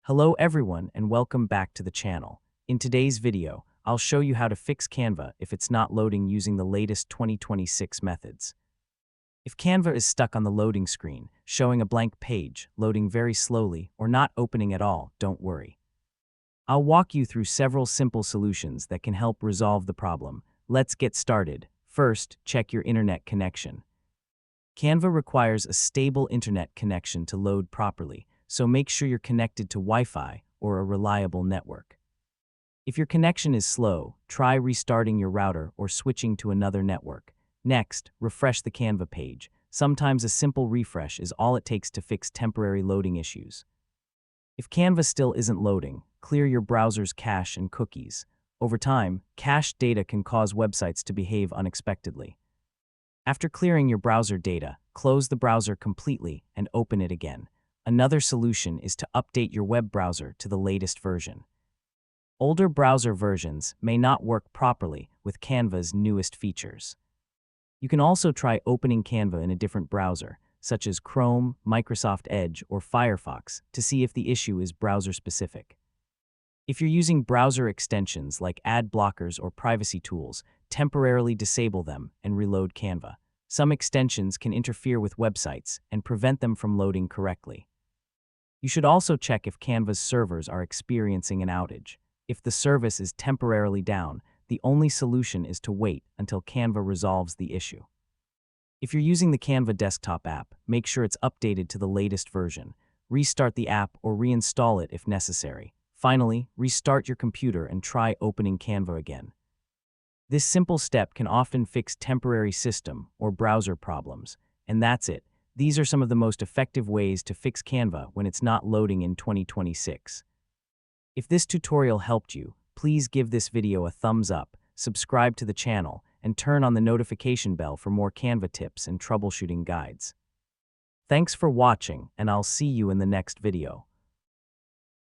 Hello everyone and welcome back to the channel. In today's video, I'll show you how to fix Canva if it's not loading using the latest 2026 methods. If Canva is stuck on the loading screen, showing a blank page, loading very slowly, or not opening at all, don't worry. I'll walk you through several simple solutions that can help resolve the problem. Let's get started. First, check your internet connection. Canva requires a stable internet connection to load properly, so make sure you're connected to Wi-Fi or a reliable network. If your connection is slow, try restarting your router or switching to another network. Next, refresh the Canva page. Sometimes a simple refresh is all it takes to fix temporary loading issues. If Canva still isn't loading, clear your browser's cache and cookies. Over time, cached data can cause websites to behave unexpectedly. After clearing your browser data, close the browser completely and open it again. Another solution is to update your web browser to the latest version. Older browser versions may not work properly with Canva's newest features. You can also try opening Canva in a different browser, such as Chrome, Microsoft Edge, or Firefox, to see if the issue is browser-specific. If you're using browser extensions like ad blockers or privacy tools, temporarily disable them and reload Canva. Some extensions can interfere with websites and prevent them from loading correctly. You should also check if Canva's servers are experiencing an outage. If the service is temporarily down, the only solution is to wait until Canva resolves the issue. If you're using the Canva desktop app, make sure it's updated to the latest version. Restart the app or reinstall it if necessary. Finally, restart your computer and try opening Canva again. This simple step can often fix temporary system or browser problems. And that's it. These are some of the most effective ways to fix Canva when it's not loading in 2026. If this tutorial helped you, please give this video a thumbs up, subscribe to the channel, and turn on the notification bell for more Canva tips and troubleshooting guides. Thanks for watching, and I'll see you in the next video.